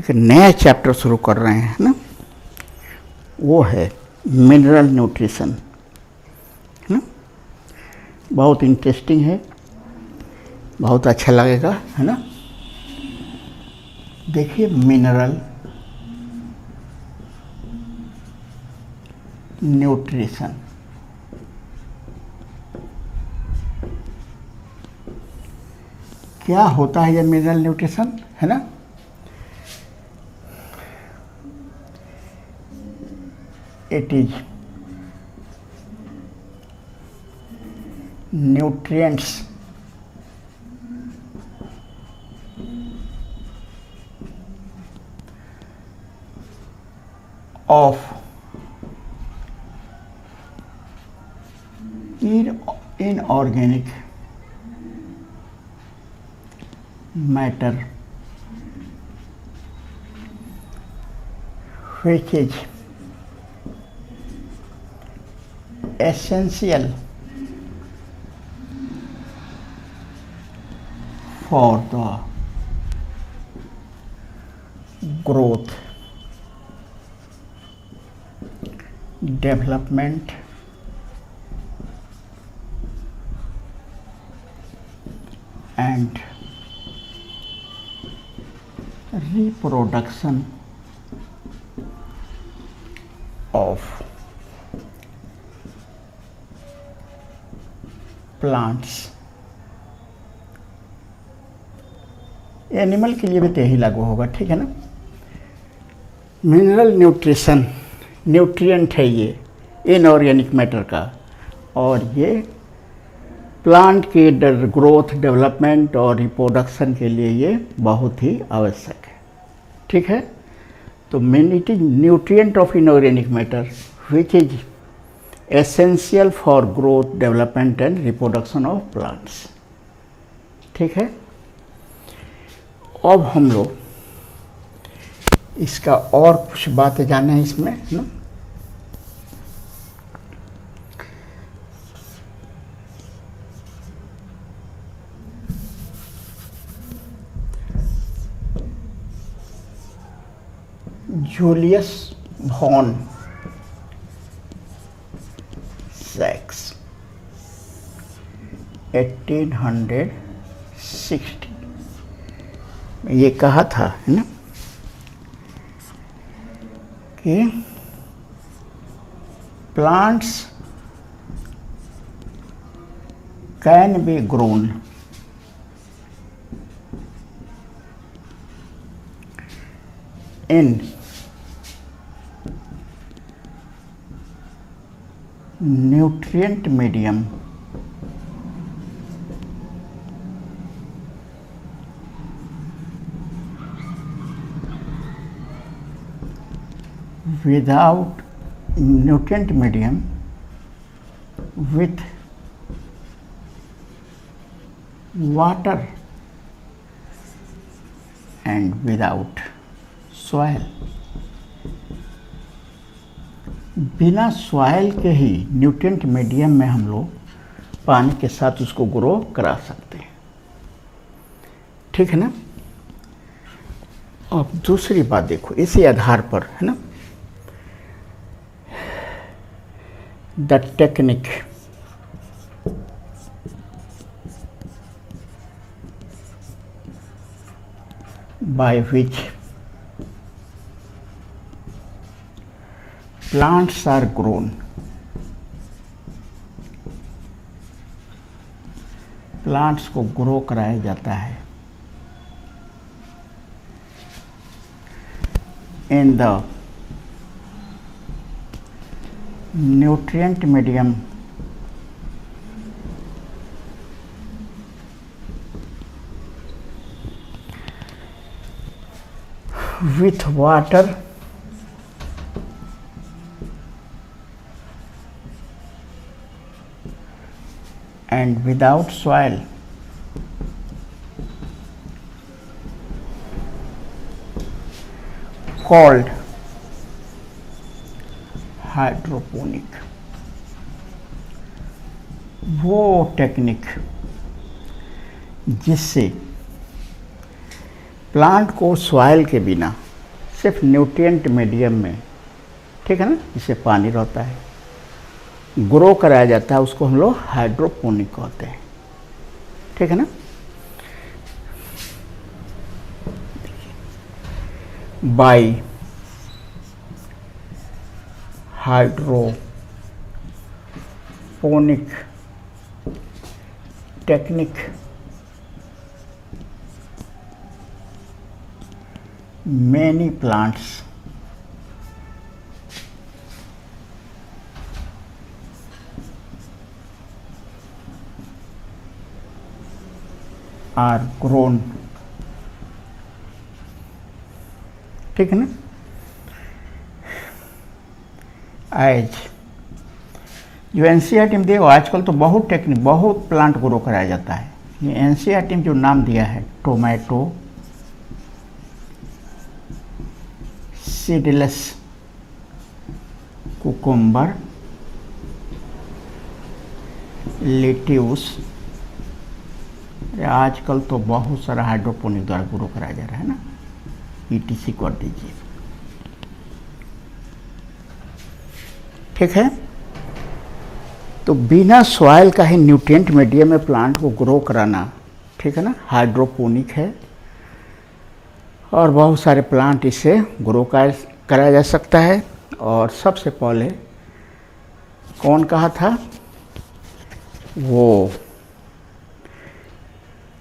एक नया चैप्टर शुरू कर रहे हैं ना, वो है मिनरल न्यूट्रिशन, है ना। बहुत इंटरेस्टिंग है, बहुत अच्छा लगेगा, है ना। देखिए मिनरल न्यूट्रिशन, क्या होता है ये मिनरल न्यूट्रिशन, है ना। It is nutrients of inorganic matter which is essential for the growth, development and reproduction of plants। Animal के लिए भी तो यही लागू होगा, ठीक है ना। मिनरल न्यूट्रिशन, न्यूट्रिएंट है ये इनऑर्गेनिक मैटर का, और ये प्लांट के ग्रोथ, डेवलपमेंट और रिप्रोडक्शन के लिए ये बहुत ही आवश्यक है, ठीक है। तो main it is nutrient of inorganic matter which is essential for growth, development and reproduction of plants, ठीक है। अब हम लोग इसका और कुछ बातें जाने हैं इसमें, है ना। जूलियस वॉन सैक्स 1860 में ये कहा था, है ना, कि plants can be grown in nutrient medium without nutrient medium with water and without soil। बिना सॉइल के ही न्यूट्रिएंट मीडियम में हम लोग पानी के साथ उसको ग्रो करा सकते हैं, ठीक है ना। अब दूसरी बात देखो, इसी आधार पर, है ना, the technique by which plants are grown, plants को ग्रो कराया जाता है in the nutrient medium with water and without soil। called hydroponic. वो टेक्निक जिससे प्लांट को सॉइल के बिना सिर्फ न्यूट्रिएंट मीडियम में, ठीक है ना, जिसे पानी रहता है, ग्रो कराया जाता है, उसको हम लोग हाइड्रोपोनिक कहते हैं, ठीक है ना। By hydroponic technique many plants are grown, ठीक है ना, एज जो एनसीईआरटी में देखो आजकल तो बहुत टेक्निक, बहुत प्लांट ग्रो कराया जाता है। ये एनसीईआरटी में जो नाम दिया है, टोमेटो, सीडलेस कुकुम्बर, लेट्यूस, आजकल तो बहुत सारा हाइड्रोपोनिक द्वारा ग्रो कराया जा रहा है ना, ईटीसी कर दीजिए, ठीक है। तो बिना सॉइल का ही न्यूट्रिएंट मीडियम में प्लांट को ग्रो कराना, ठीक है ना, हाइड्रोपोनिक है। और बहुत सारे प्लांट इससे ग्रो कराया जा सकता है। और सबसे पहले कौन कहा था, वो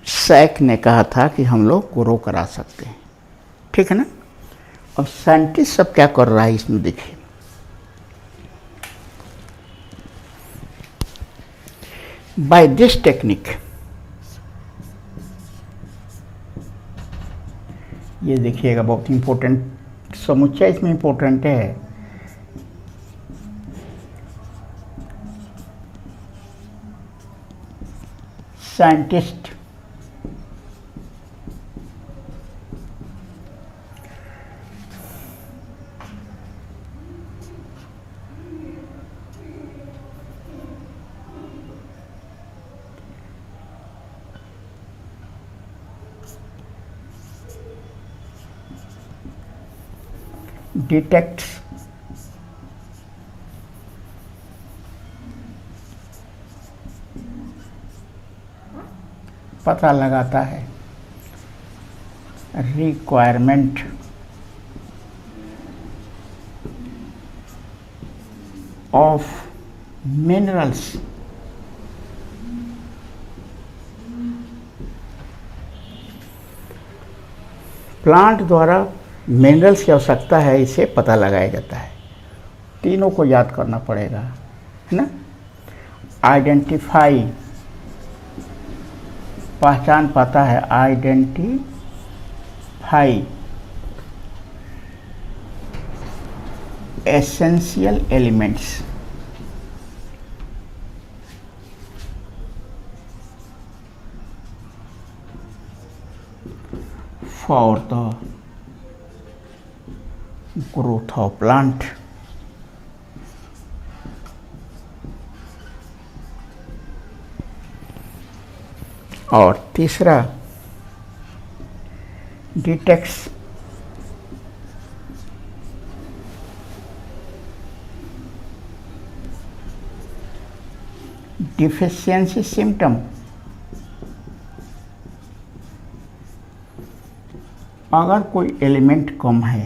सैक ने कहा था कि हम लोग ग्रो करा सकते हैं, ठीक है ना। अब साइंटिस्ट सब क्या कर रहा है इसमें देखिए, बाय दिस टेक्निक, ये देखिएगा बहुत इंपॉर्टेंट समुच्चय इसमें इंपॉर्टेंट है। साइंटिस्ट detects पता लगाता है रिक्वायरमेंट ऑफ मिनरल्स प्लांट द्वारा मिनरल्स की आवश्यकता है, इसे पता लगाया जाता है। तीनों को याद करना पड़ेगा, है ना। आइडेंटिफाई, पहचान पाता है, identify essential elements, for the growth of plant. और तीसरा डिटेक्ट्स डिफिशियंसी सिम्टम, अगर कोई एलिमेंट कम है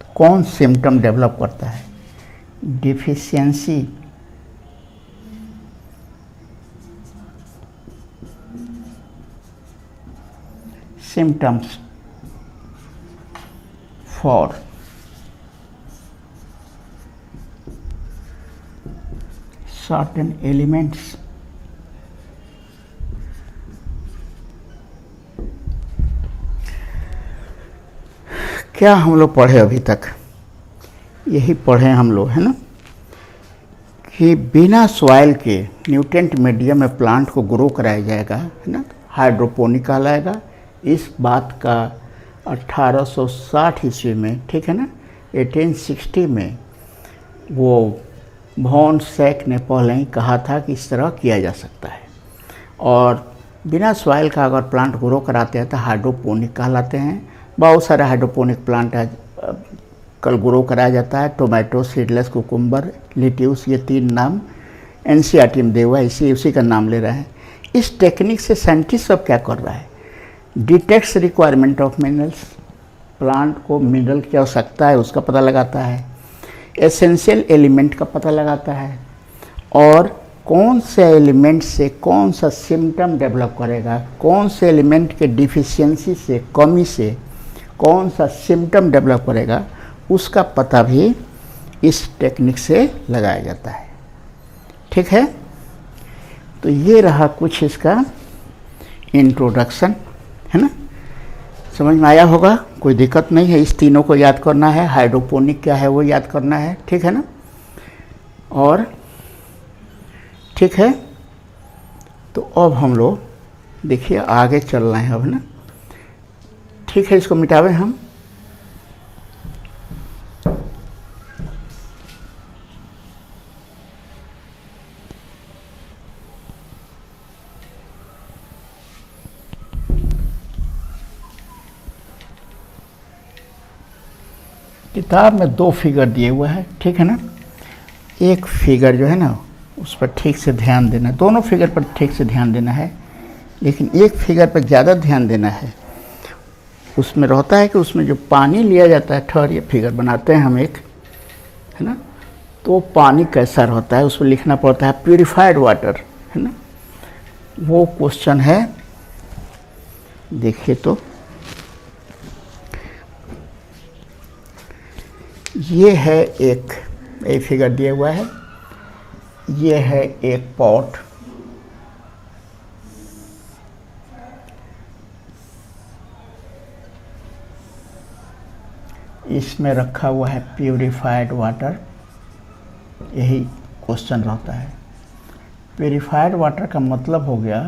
तो कौन सिम्टम डेवलप करता है, deficiency symptoms for certain elements। क्या हम लोग पढ़े अभी तक, यही पढ़े हम लोग, है ना, कि बिना सॉइल के न्यूट्रिएंट मीडियम में प्लांट को ग्रो कराया जाएगा, है ना, हाइड्रोपोनिक कहलाएगा। इस बात का 1860 ईस्वी में, ठीक है ना, 1860 में वो वॉन सैक ने पहले ही कहा था कि इस तरह किया जा सकता है। और बिना सॉइल का अगर प्लांट ग्रो कराते हैं तो हाइड्रोपोनिक कहलाते हैं। बहुत सारे हाइड्रोपोनिक प्लांट कल ग्रो कराया जाता है। टोमेटो, सीडलेस, कुकुम्बर, लिट्यूस, ये 3 नाम एनसीईआरटी में दिया हुआ है, इसी उसी का नाम ले रहे हैं। इस टेक्निक से साइंटिस्ट सब क्या कर रहा है, detects requirement of minerals, plant को मिनरल की आवश्यकता है उसका पता लगाता है, एसेंशियल एलिमेंट का पता लगाता है, और कौन से एलिमेंट से कौन सा सिम्टम डेवलप करेगा, कौन से एलिमेंट के डिफिशियंसी से, कमी से कौन सा सिम्टम डेवलप करेगा, उसका पता भी इस टेक्निक से लगाया जाता है। ठीक है, तो ये रहा कुछ इसका इंट्रोडक्शन, है ना। समझ में आया होगा, कोई दिक्कत नहीं है। इस तीनों को याद करना है, हाइड्रोपोनिक क्या है वो याद करना है, ठीक है ना। और ठीक है, तो अब हम लोग देखिए आगे चल रहे हैं अब, है ना। ठीक है, इसको मिटावें हम। किताब में 2 फिगर दिए हुए हैं, ठीक है ना। एक फिगर जो है ना उस पर ठीक से ध्यान देना, दोनों फिगर पर ठीक से ध्यान देना है, लेकिन एक फिगर पर ज़्यादा ध्यान देना है। उसमें रहता है कि उसमें जो पानी लिया जाता है, ठहरिए फिगर बनाते हैं हम एक, है ना। तो पानी कैसा रहता है उस पर लिखना पड़ता है प्यूरिफाइड वाटर, है ना। वो क्वेश्चन है, देखिए तो ये है एक फिगर दिया हुआ है, ये है एक पॉट, इसमें रखा हुआ है प्यूरिफाइड वाटर। यही क्वेश्चन रहता है। प्यूरिफाइड वाटर का मतलब हो गया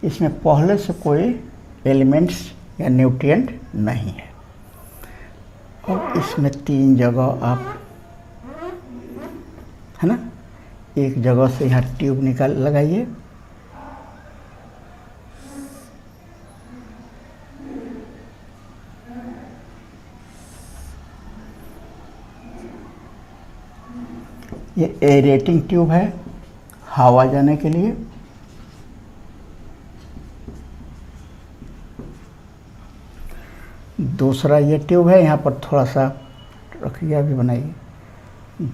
इसमें पहले से कोई एलिमेंट्स या न्यूट्रिएंट नहीं है। और इसमें 3 जगह आप, है ना, एक जगह से यहाँ ट्यूब निकाल लगाइए, ये एरेटिंग ट्यूब है हवा जाने के लिए, दूसरा ये ट्यूब है, यहाँ पर थोड़ा सा रखिए अभी बनाइए।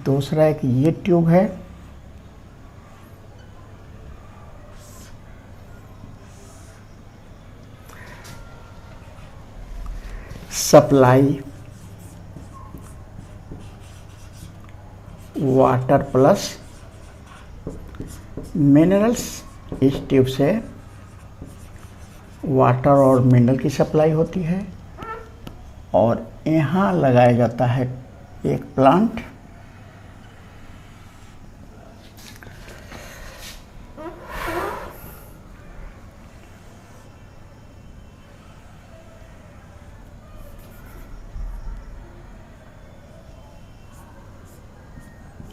दूसरा एक ये ट्यूब है, सप्लाई वाटर प्लस मिनरल्स। इस ट्यूब से वाटर और मिनरल की सप्लाई होती है, और यहाँ लगाया जाता है एक प्लांट,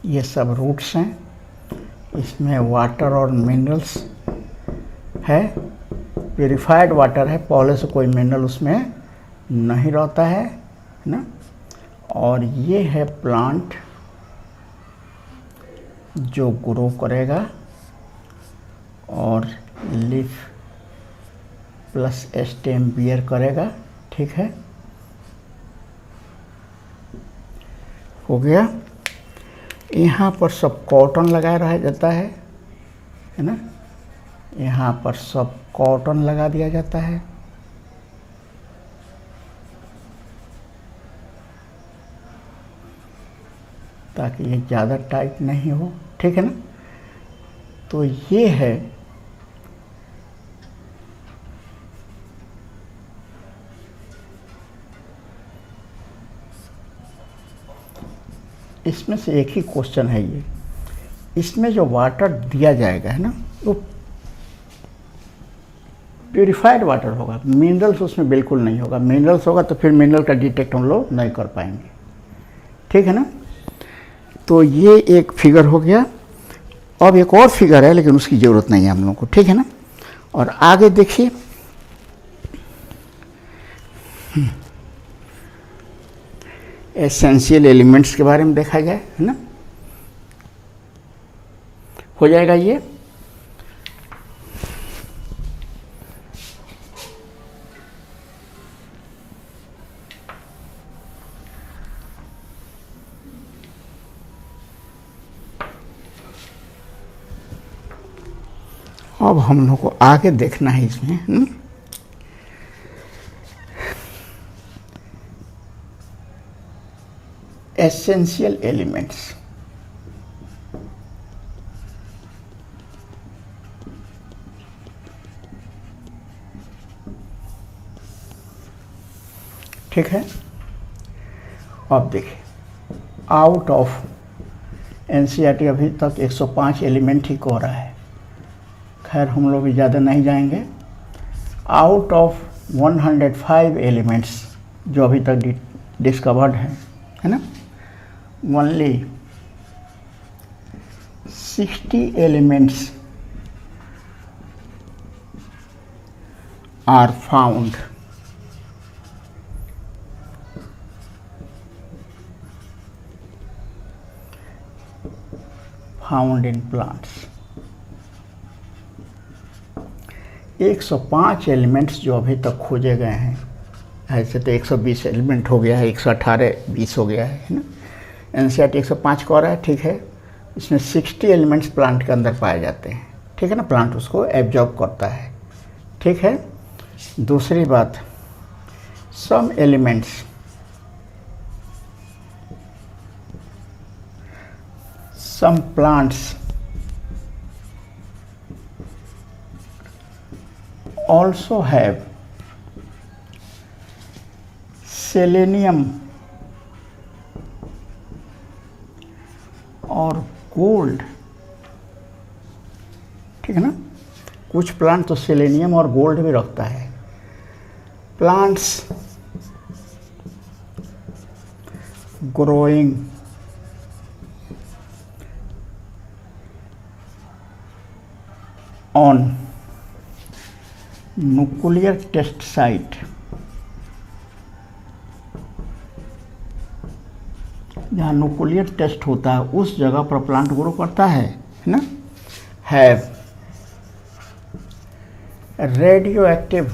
ये सब रूट्स हैं, इसमें वाटर और मिनरल्स है, प्यूरिफाइड वाटर है, पहले से कोई मिनरल उसमें नहीं रहता है ना। और ये है प्लांट जो ग्रो करेगा और लीफ प्लस स्टेम बियर करेगा, ठीक है, हो गया। यहाँ पर सब कॉटन लगाया रहा जाता है ना, यहाँ पर सब कॉटन लगा दिया जाता है, ताकि ये ज़्यादा टाइट नहीं हो, ठीक है ना। तो ये है इसमें से एक ही क्वेश्चन है ये। इसमें जो वाटर दिया जाएगा है ना वो प्यूरिफाइड वाटर होगा, मिनरल्स उसमें बिल्कुल नहीं होगा। मिनरल्स होगा तो फिर मिनरल का डिटेक्ट हम लोग नहीं कर पाएंगे, ठीक है ना। तो ये एक फिगर हो गया। अब एक और फिगर है लेकिन उसकी ज़रूरत नहीं है हम लोगों को, ठीक है ना। और आगे देखिए, एसेंशियल एलिमेंट्स के बारे में देखा जाए, है ना। हो जाएगा ये। अब हम लोग को आगे देखना है इसमें, एसेंशियल एलिमेंट्स। ठीक है। अब देखिए, आउट ऑफ एनसीईआरटी अभी तक 105 एलिमेंट ही हो रहा है। खैर हम लोग भी ज़्यादा नहीं जाएंगे। आउट ऑफ 105 एलिमेंट्स जो अभी तक डिस्कवर्ड है ना, only 60 elements are found in plants। 105 elements जो अभी तक खोजे गए हैं, ऐसे तो 120 एलिमेंट हो गया है, 118 20 हो गया है ना। एनसीईआरटी 105 का हो रहा है, ठीक है। इसमें 60 एलिमेंट्स प्लांट के अंदर पाए जाते हैं, ठीक है ना। प्लांट उसको एब्जॉर्ब करता है, ठीक है। दूसरी बात, some elements some plants also have selenium और गोल्ड, ठीक है ना। कुछ प्लांट तो सेलेनियम और गोल्ड भी रखता है। Plants growing on nuclear test site, जहाँ न्यूक्लियर टेस्ट होता है उस जगह पर प्लांट ग्रो करता है ना। Have radioactive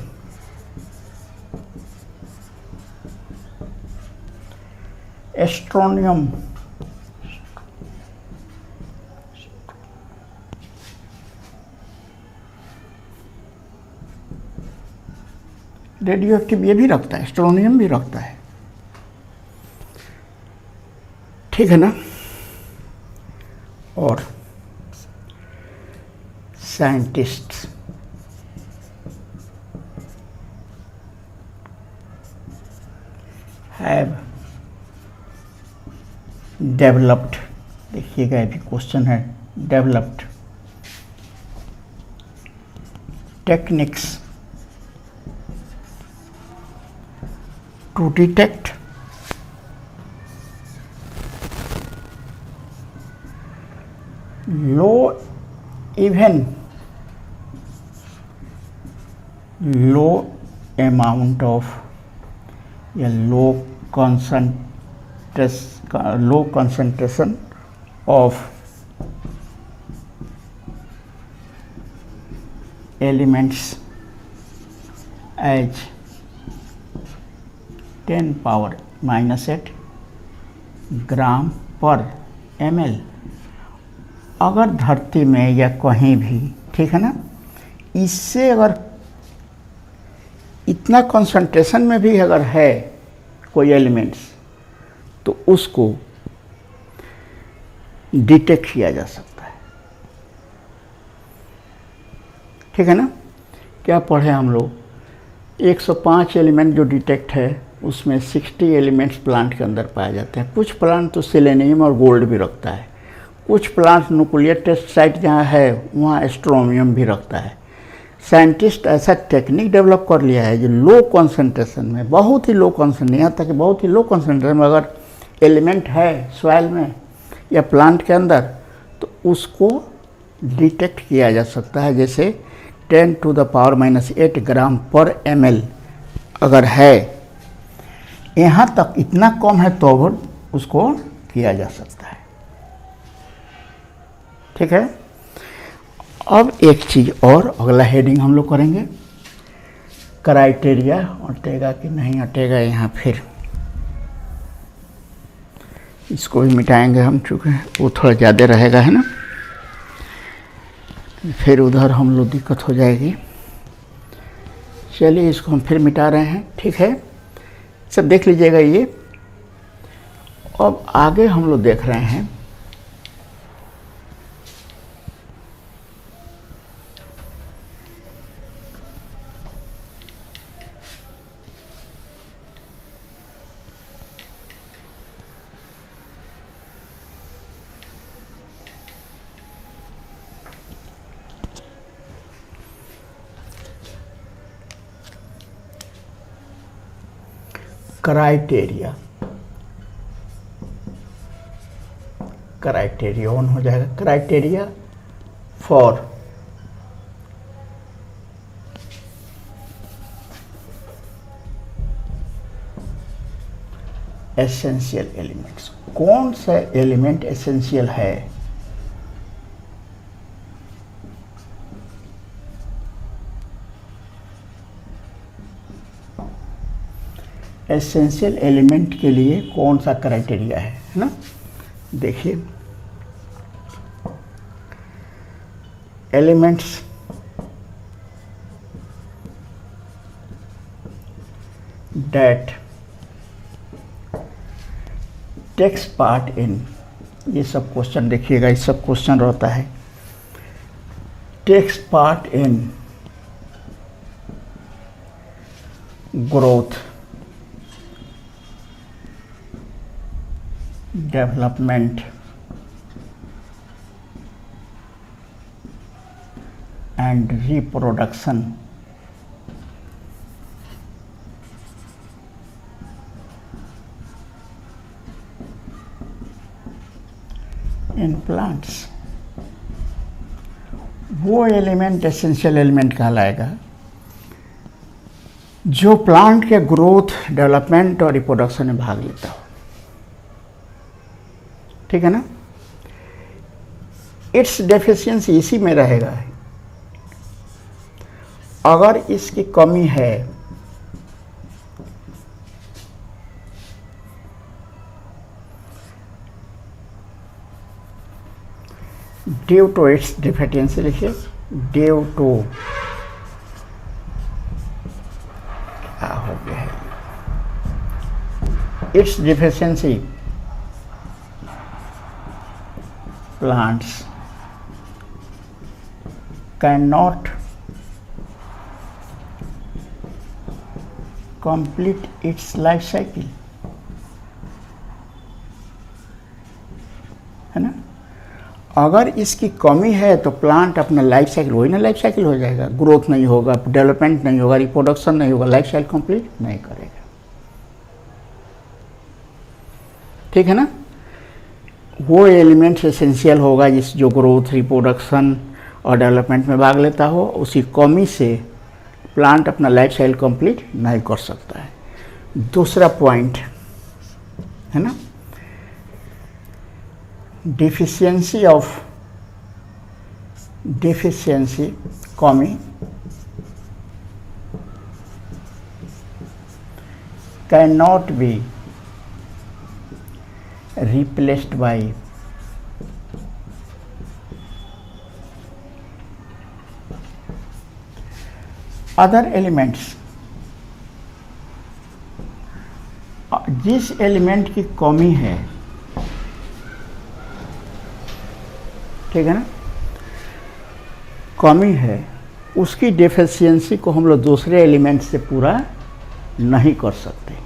astronium radioactive ये भी रखता है, एस्ट्रोनियम भी रखता है, ठीक है ना। और साइंटिस्ट्स हैव डेवलप्ड, देखिएगा अभी क्वेश्चन है, developed techniques to detect low amount of low concentration of elements as 10⁻⁸ ग्राम पर ml। अगर धरती में या कहीं भी, ठीक है ना, इससे अगर इतना कंसंट्रेशन में भी अगर है कोई एलिमेंट्स, तो उसको डिटेक्ट किया जा सकता है, ठीक है ना। क्या पढ़े हम लोग, 105 एलिमेंट जो डिटेक्ट है उसमें 60 एलिमेंट्स प्लांट के अंदर पाए जाते हैं। कुछ प्लांट तो सेलेनियम और गोल्ड भी रखता है, कुछ प्लांट न्यूक्लियर टेस्ट साइट जहाँ है वहाँ एस्ट्रोनियम भी रखता है। साइंटिस्ट ऐसा टेक्निक डेवलप कर लिया है जो लो कंसंट्रेशन में, बहुत ही लो कंसंट्रेशन, यहाँ तक कि बहुत ही लो कंसंट्रेशन में अगर एलिमेंट है सॉइल में या प्लांट के अंदर, तो उसको डिटेक्ट किया जा सकता है। जैसे 10⁻⁸ ग्राम पर ml अगर है यहाँ तक इतना कम है तो उसको किया जा सकता है। ठीक है। अब एक चीज़ और, अगला हेडिंग हम लोग करेंगे, क्राइटेरिया हटेगा कि नहीं हटेगा यहाँ, फिर इसको भी मिटाएंगे हम, चूँकि वो थोड़ा ज़्यादा रहेगा है ना, फिर उधर हम लोग दिक्कत हो जाएगी। चलिए इसको हम फिर मिटा रहे हैं। ठीक है, सब देख लीजिएगा ये। अब आगे हम लोग देख रहे हैं क्राइटेरिया। क्राइटेरिया ऑन हो जाएगा। Criteria for essential elements. कौन सा एलिमेंट एसेंशियल है? एसेंशियल एलिमेंट के लिए कौन सा क्राइटेरिया है ना? देखिए, elements that takes part in, ये सब क्वेश्चन देखिएगा, ये सब क्वेश्चन रहता है। Takes part in growth, development and reproduction in plants, वो एलिमेंट एसेंशियल एलिमेंट कहलाएगा जो प्लांट के ग्रोथ, डेवलपमेंट और रिप्रोडक्शन में भाग लेता हो। ठीक है ना? इट्स डेफिशिएंसी इसी में रहेगा। अगर इसकी कमी है ड्यू टू इट्स डेफिशिएंसी, लिखिए ड्यू टू, क्या हो गया है, it's deficiency plants cannot complete its life cycle, है ना? अगर इसकी कमी है तो प्लांट अपना लाइफ साइकिल, वही ना लाइफ साइकिल हो जाएगा, ग्रोथ नहीं होगा, डेवलपमेंट नहीं होगा, रिप्रोडक्शन नहीं होगा, लाइफ साइकिल कंप्लीट नहीं करेगा। ठीक है ना? वो एलिमेंट एसेंशियल होगा जिस जो ग्रोथ, रिप्रोडक्शन और डेवलपमेंट में भाग लेता हो, उसी कमी से प्लांट अपना लाइफ साइकिल कंप्लीट नहीं कर सकता है। दूसरा पॉइंट है ना, डिफिशियंसी ऑफ, डिफिशियंसी कमी can not be replaced by other elements। जिस एलिमेंट की कमी है, ठीक है ना, कमी है, उसकी डेफिशिएंसी को हम लोग दूसरे एलिमेंट से पूरा नहीं कर सकते।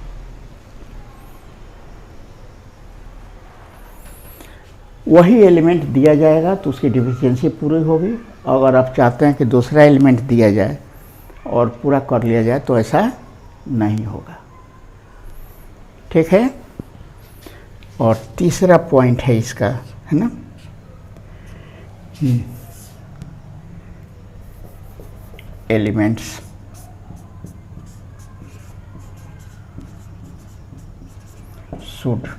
वही एलिमेंट दिया जाएगा तो उसकी डिफिशिएंसी पूरी होगी। अगर आप चाहते हैं कि दूसरा एलिमेंट दिया जाए और पूरा कर लिया जाए तो ऐसा नहीं होगा। ठीक है? और तीसरा पॉइंट है इसका, है ना, elements should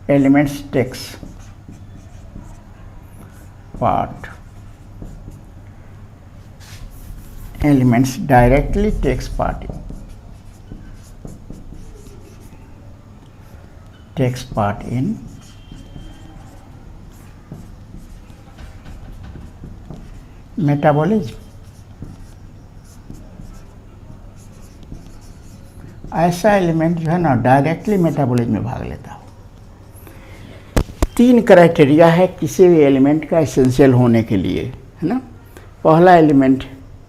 elements takes part, elements directly takes part in metabolism. ऐसा एलिमेंट जो है ना डायरेक्टली मेटाबॉलिज्म में भाग लेता हो। 3 क्राइटेरिया है किसी भी एलिमेंट का एसेंशियल होने के लिए, है ना।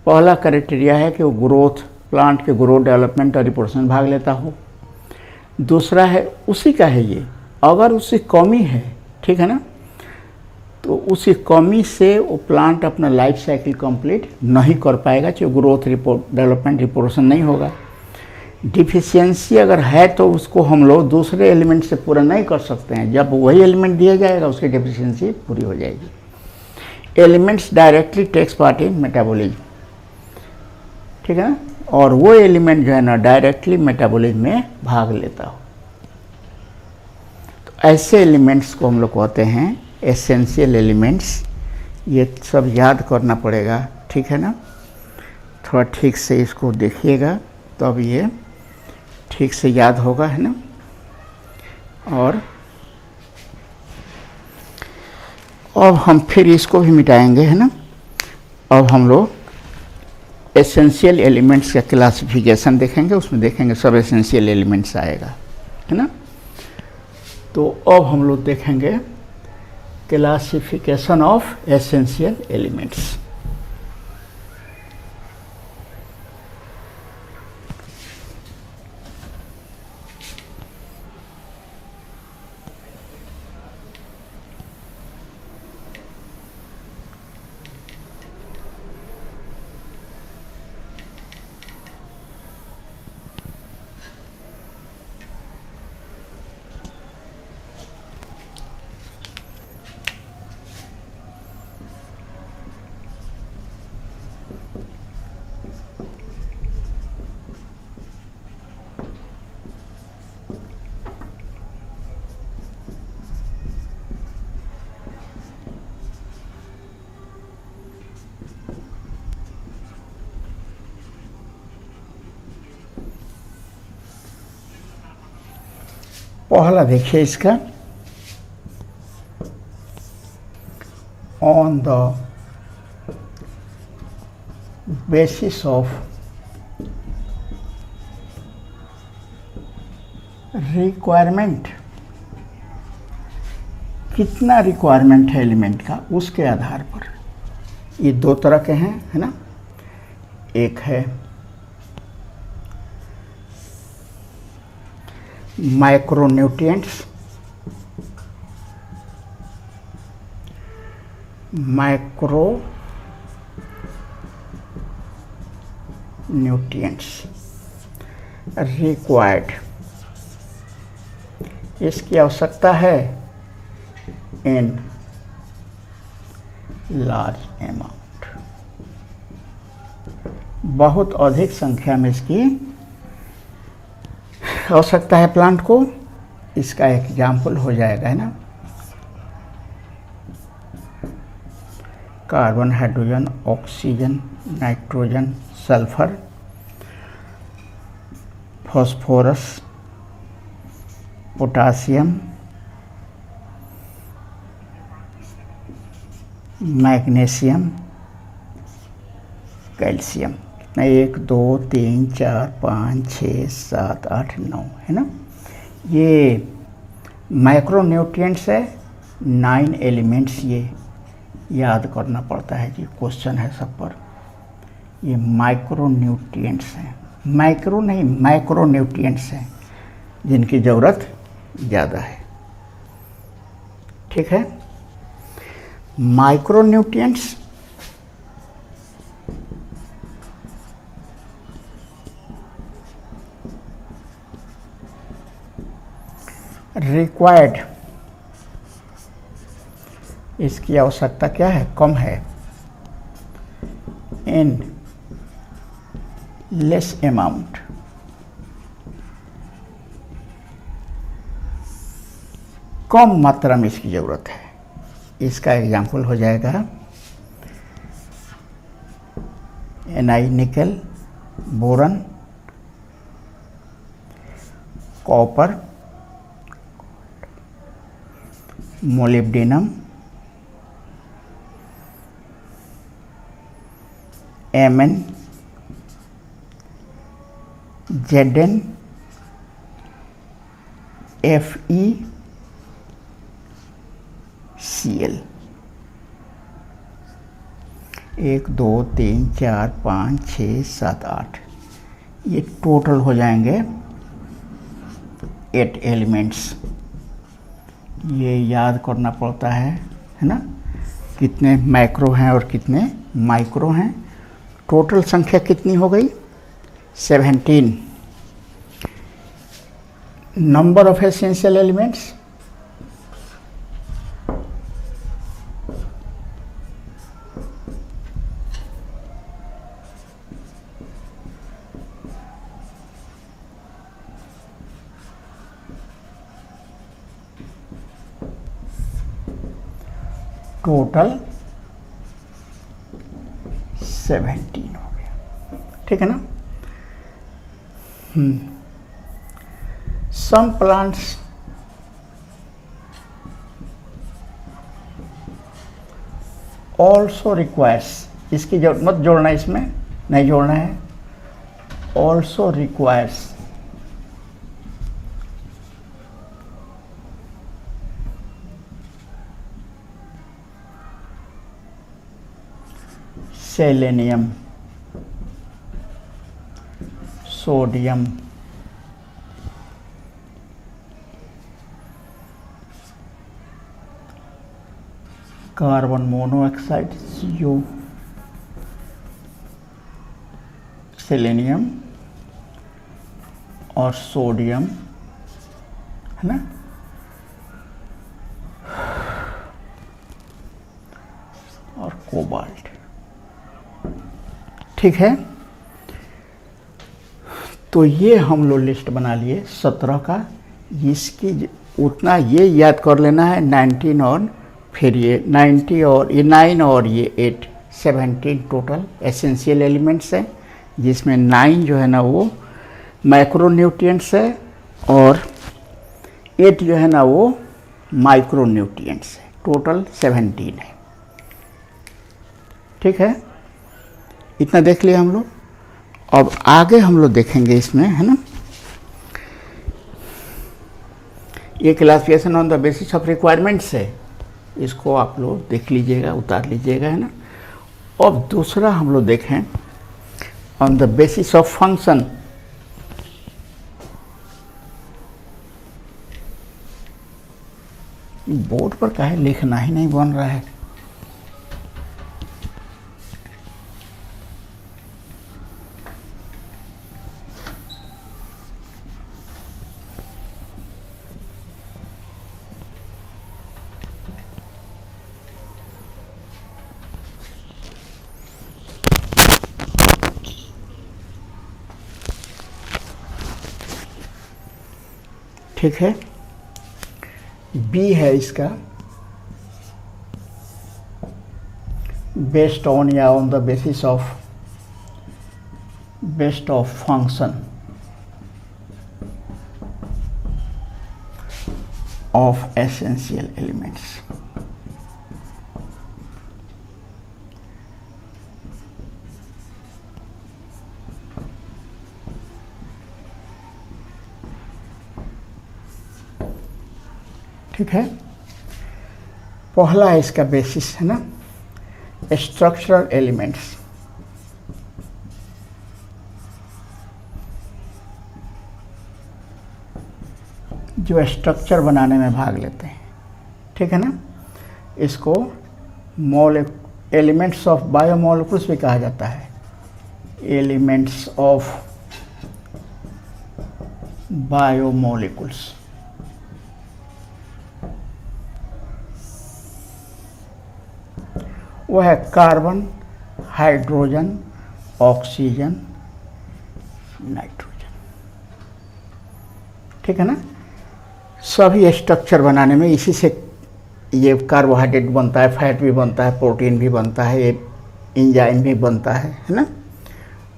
पहला क्राइटेरिया है कि वो ग्रोथ, प्लांट के ग्रोथ, डेवलपमेंट और रिप्रोडक्शन में भाग लेता हो। दूसरा है उसी का है ये, अगर उसकी कमी है, ठीक है ना, तो उसी कमी से वो प्लांट अपना लाइफ साइकिल कंप्लीट नहीं कर पाएगा, जो ग्रोथ, डेवलपमेंट, रिप्रोडक्शन नहीं होगा। डिफिशियंसी अगर है तो उसको हम लोग दूसरे एलिमेंट से पूरा नहीं कर सकते हैं, जब वही एलिमेंट दिया जाएगा उसकी डिफिशियंसी पूरी हो जाएगी। Elements directly takes part in metabolism, ठीक है ना, और वो एलिमेंट जो है ना डायरेक्टली मेटाबॉलिज्म में भाग लेता हो। तो ऐसे एलिमेंट्स को हम लोग कहते हैं एसेंशियल एलिमेंट्स। ये सब याद करना पड़ेगा, ठीक है ना। थोड़ा ठीक से इसको देखिएगा तो अब ये ठीक से याद होगा, है ना। और अब हम फिर इसको भी मिटाएंगे, है ना। अब हम लोग एसेंशियल एलिमेंट्स का क्लासिफिकेशन देखेंगे, उसमें देखेंगे सब एसेंशियल एलिमेंट्स आएगा, है ना। तो अब हम लोग देखेंगे क्लासिफिकेशन ऑफ एसेंशियल एलिमेंट्स। पहला देखिए इसका, on the basis of requirement, कितना रिक्वायरमेंट है एलिमेंट का उसके आधार पर। ये 2 तरह के हैं, है ना। एक है माइक्रोन्यूट्रिएंट्स, रिक्वायर्ड, इसकी आवश्यकता है इन लार्ज अमाउंट, बहुत अधिक संख्या में इसकी आवश्यकता है प्लांट को। इसका एग्जाम्पल हो जाएगा, है ना, carbon, hydrogen, oxygen, nitrogen, sulphur, phosphorus, potassium, magnesium, calcium. 1 2 3 4 5 6 7 8 9, है ना। ये माइक्रोन्यूट्रिएंट्स है। 9 एलिमेंट्स ये याद करना पड़ता है जी, क्वेश्चन है सब पर। ये माइक्रोन्यूट्रिएंट्स हैं, माइक्रो नहीं माइक्रोन्यूट्रिएंट्स हैं, जिनकी ज़रूरत ज़्यादा है, ठीक है। माइक्रोन्यूट्रिएंट्स रिक्वायर्ड, इसकी आवश्यकता क्या है, कम है, इन लेस अमाउंट, कम मात्रा में इसकी ज़रूरत है। इसका एग्जाम्पल हो जाएगा Ni निकल, boron, copper, molybdenum, Mn, Zn, Fe, Cl। 1 2 3 4 5 6 7 8, ये टोटल हो जाएंगे 8 एलिमेंट्स। ये याद करना पड़ता है ना, कितने मैक्रो हैं और कितने माइक्रो हैं। टोटल संख्या कितनी हो गई? 17। Number of essential elements total 17 हो गया, ठीक है ना। सम प्लांट्स ऑल्सो रिक्वायर्स, इसकी जरूरत मत जोड़ना, इसमें नहीं जोड़ना है। Also requires selenium, sodium, carbon monoxide CO, selenium और सोडियम, है ना। और कोबाल्ट, ठीक है। तो ये हम लोग लिस्ट बना लिए 17 का। इसकी उतना ये याद कर लेना है 19 और फिर ये 90 और ये 9 और ये 8, 17 टोटल एसेंशियल एलिमेंट्स हैं, जिसमें 9 जो है ना वो मैक्रो न्यूट्रिएंट्स है और 8 जो है ना वो माइक्रो न्यूट्रिएंट्स है। टोटल 17 है, ठीक है। इतना देख लिया हम लोग। अब आगे हम लोग देखेंगे इसमें, है ना, ये classification on the basis of requirements है। इसको आप लोग देख लीजिएगा, उतार लीजिएगा, है ना। अब दूसरा हम लोग देखें on the basis of function. Board पर काहे लिखना ही नहीं बन रहा है। ठीक है, बी है इसका, बेस्ड ऑन या on the basis of, based of function of essential elements. ठीक है, पहला है इसका बेसिस, है ना, स्ट्रक्चरल एलिमेंट्स। जो स्ट्रक्चर बनाने में भाग लेते हैं, ठीक है ना। इसको एलिमेंट्स ऑफ बायोमोलिक्यूल्स भी कहा जाता है। Elements of biomolecules. वो है कार्बन, हाइड्रोजन, ऑक्सीजन, नाइट्रोजन। ठीक है ना। सभी स्ट्रक्चर बनाने में इसी से ये कार्बोहाइड्रेट बनता है, फैट भी बनता है, प्रोटीन भी बनता है, ये एंजाइम भी बनता है ना।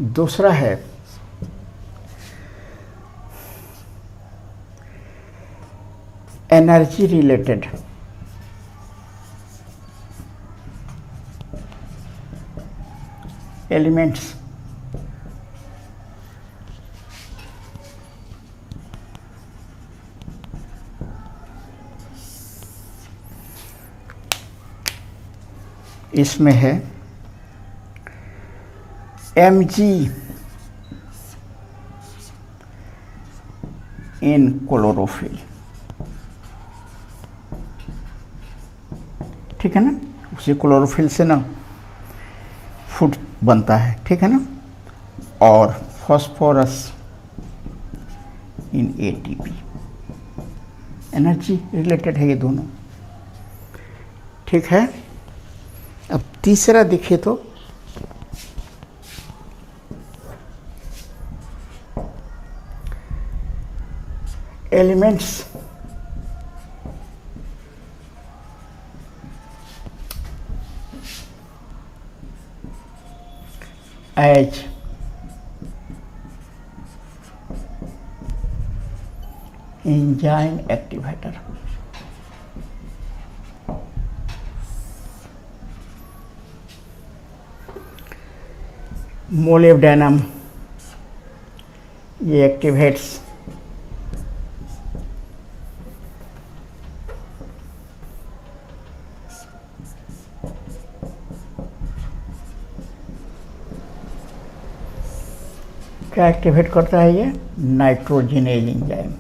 दूसरा है एनर्जी रिलेटेड एलिमेंट्स। इसमें है Mg इन क्लोरोफिल। ठीक है ना। उसी क्लोरोफिल से ना फूड बनता है। ठीक है ना। और phosphorus in ATP। Energy related है ये दोनों। ठीक है। अब तीसरा देखिए तो elements as enzyme activator. Molybdenum ये एक्टिवेट्स क्या एक्टिवेट करता है? ये nitrogenase enzyme.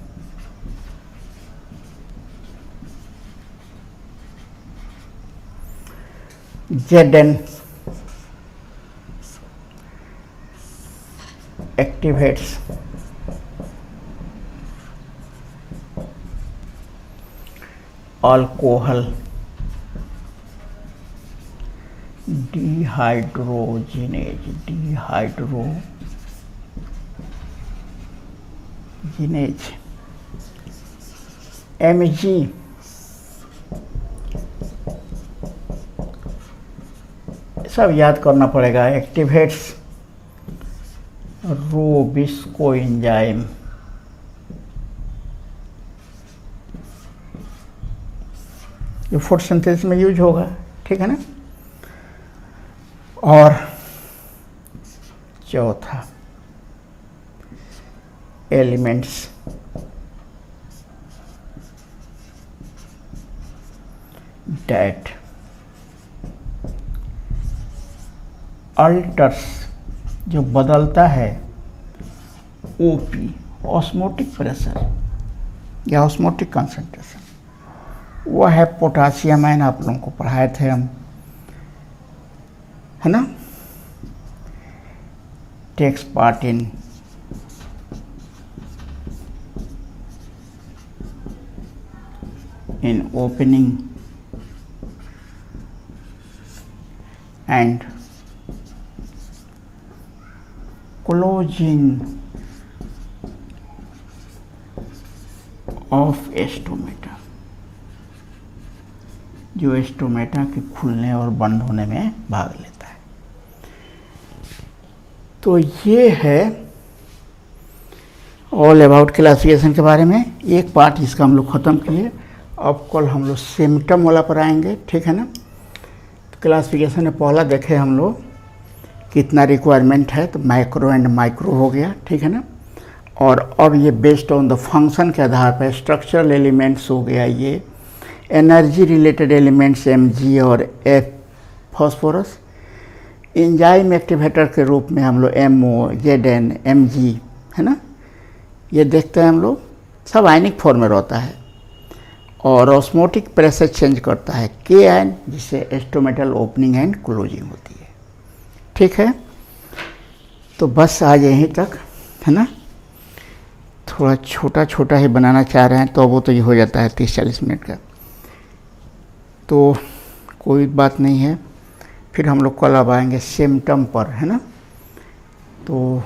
Zn activates alcohol dehydrogenase Mg सब याद करना पड़ेगा। Activates rubisco enzyme. ये फोटोसिंथेसिस में यूज होगा। ठीक है ना। और चौथा एलिमेंट्स डेट अल्टर्स जो बदलता है ओपी ऑस्मोटिक प्रेशर या ऑस्मोटिक कंसंट्रेशन, वो है पोटासियम आयन। आप लोगों को पढ़ाए थे हम, है ना। Takes part in opening and closing of stomata, जो स्टोमेटा के खुलने और बंद होने में भाग लेता है। तो ये है ऑल अबाउट क्लासिफिकेशन के बारे में। एक पार्ट इसका हम लोग ख़त्म किए। अब कल हम लोग सिम्टम वाला पर आएंगे। ठीक है ना। तो क्लासिफिकेशन में पहला देखे हम लोग कितना रिक्वायरमेंट है, तो माइक्रो एंड माइक्रो हो गया। ठीक है ना। और अब ये बेस्ड ऑन द फंक्शन के आधार पर स्ट्रक्चरल एलिमेंट्स हो गया। ये एनर्जी रिलेटेड एलिमेंट्स Mg और F फास्फोरस। एंजाइम एक्टिवेटर के रूप में हम लोग MO, Zn, Mg, है ना, ये देखते हैं हम लोग। सब आयनिक फॉर्म में रहता है और ऑस्मोटिक प्रेशर चेंज करता है K आयन, जिससे एस्टोमेटल ओपनिंग एंड क्लोजिंग होती है। ठीक है। तो बस आज यहीं तक, है ना। थोड़ा छोटा छोटा ही बनाना चाह रहे हैं तो वो तो ये हो जाता है 30-40 मिनट का, तो कोई बात नहीं है। फिर हम लोग कल अब आएंगे सिम्टम पर, है ना। तो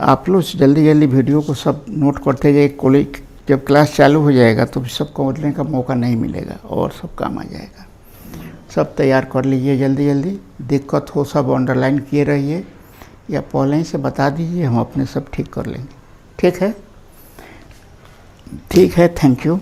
आप लोग जल्दी जल्दी वीडियो को सब नोट करते जाइए। कॉलेज जब क्लास चालू हो जाएगा तो सबको बोलने का मौका नहीं मिलेगा और सब काम आ जाएगा। सब तैयार कर लीजिए जल्दी जल्दी। दिक्कत हो सब अंडरलाइन किए रहिए या पहले ही से बता दीजिए, हम अपने सब ठीक कर लेंगे। ठीक है, ठीक है, थैंक यू।